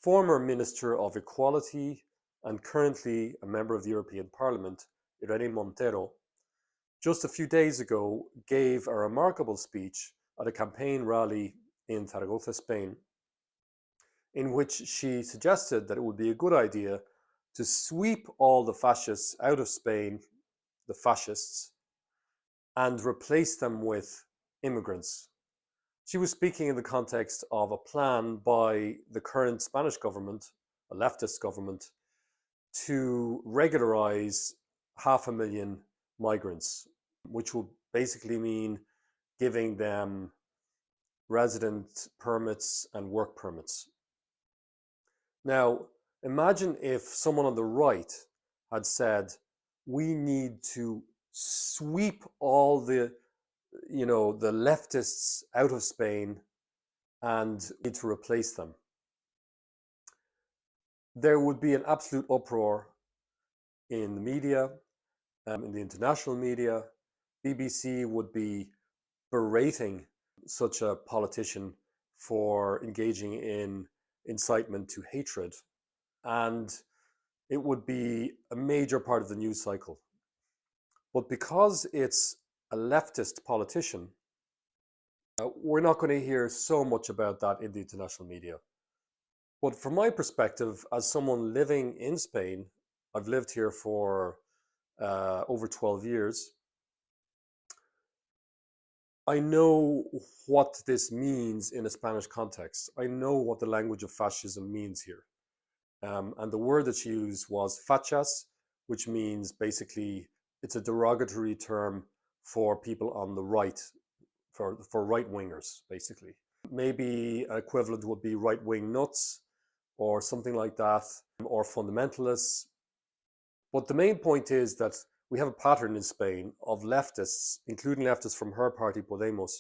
Former Minister of Equality and currently a member of the European Parliament, Irene Montero, just a few days ago gave a remarkable speech at a campaign rally in Zaragoza, Spain, in which she suggested that it would be a good idea to sweep all the fascists out of Spain, the fascists, and replace them with immigrants. She was speaking in the context of a plan by the current Spanish government, a leftist government, to regularize 500,000 migrants, which will basically mean giving them resident permits and work permits. Now, imagine if someone on the right had said, we need to sweep all the leftists out of Spain and need to replace them. There would be an absolute uproar in the media, in the international media. BBC would be berating such a politician for engaging in incitement to hatred, and it would be a major part of the news cycle. But because it's a leftist politician, we're not going to hear so much about that in the international media. But from my perspective, as someone living in Spain, I've lived here for over 12 years, I know what this means in a Spanish context. I know what the language of fascism means here. And the word that she used was fachas, which means basically it's a derogatory term for people on the right, for right-wingers, basically. Maybe an equivalent would be right-wing nuts or something like that, or fundamentalists. But the main point is that we have a pattern in Spain of leftists, including leftists from her party, Podemos,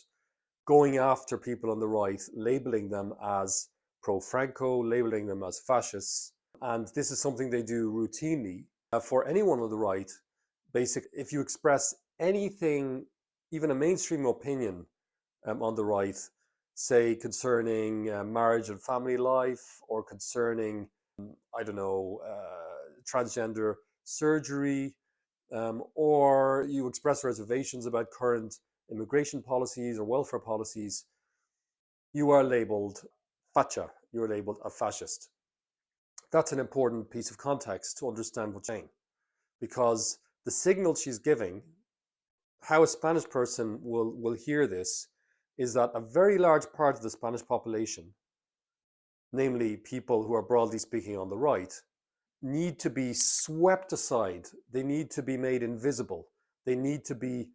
going after people on the right, labeling them as pro-Franco, labeling them as fascists. And this is something they do routinely. For anyone on the right, if you express anything, even a mainstream opinion on the right, say concerning marriage and family life, or concerning, transgender surgery, or you express reservations about current immigration policies or welfare policies, you are labeled Facha, you're labeled a fascist. That's an important piece of context to understand what she's saying, because the signal she's giving, how a Spanish person will hear this, is that a very large part of the Spanish population, namely people who are broadly speaking on the right, need to be swept aside. They need to be made invisible. They need to be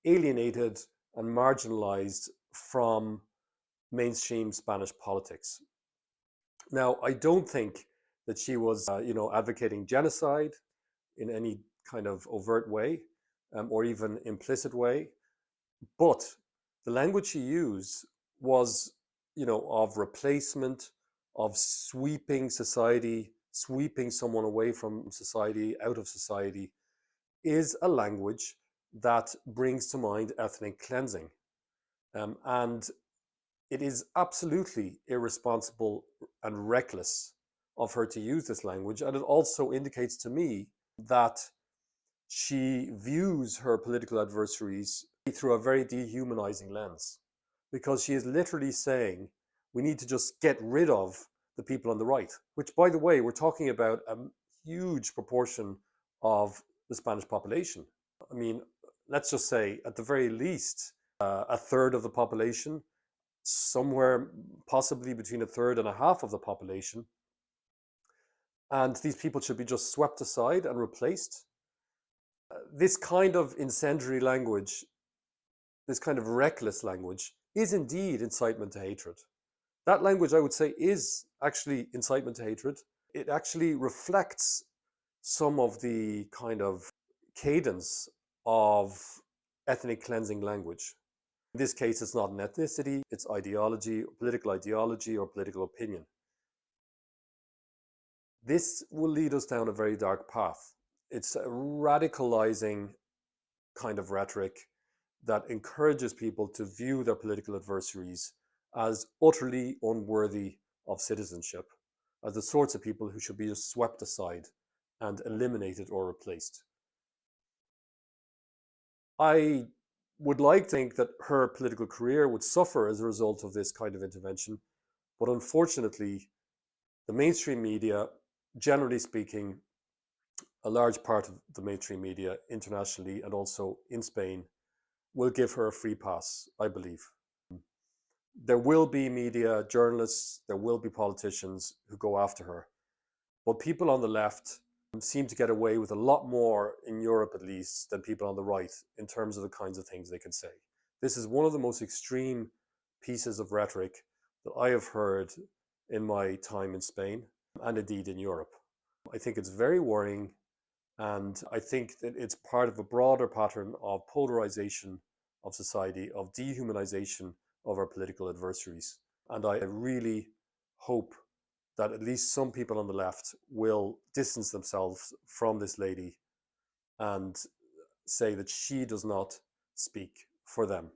alienated and marginalized from mainstream Spanish politics. Now, I don't think that she was, advocating genocide in any kind of overt way, or even implicit way. But the language she used was, of replacement, of sweeping society, sweeping someone away from society, out of society, is a language that brings to mind ethnic cleansing. And it is absolutely irresponsible and reckless of her to use this language. And it also indicates to me that she views her political adversaries through a very dehumanizing lens, because she is literally saying we need to just get rid of the people on the right, which, by the way, we're talking about a huge proportion of the Spanish population. I mean, let's just say at the very least, a third of the population, somewhere possibly between a third and a half of the population. And these people should be just swept aside and replaced. This kind of incendiary language, this kind of reckless language, is indeed incitement to hatred. That language, I would say, is actually incitement to hatred. It actually reflects some of the kind of cadence of ethnic cleansing language. In this case, it's not an ethnicity, it's ideology, political or political opinion. This will lead us down a very dark path. It's a radicalizing kind of rhetoric that encourages people to view their political adversaries as utterly unworthy of citizenship. as the sorts of people who should be just swept aside and eliminated or replaced. I would like to think that her political career would suffer as a result of this kind of intervention, but unfortunately, the mainstream media, generally speaking, a large part of the mainstream media internationally and also in Spain, will give her a free pass, I believe. There will be media, journalists, there will be politicians who go after her. But people on the left seem to get away with a lot more, in Europe at least, than people on the right in terms of the kinds of things they can say. This is one of the most extreme pieces of rhetoric that I have heard in my time in Spain and indeed in Europe. I think it's very worrying, and I think that it's part of a broader pattern of polarization of society, of dehumanization of our political adversaries. And I really hope that at least some people on the left will distance themselves from this lady and say that she does not speak for them.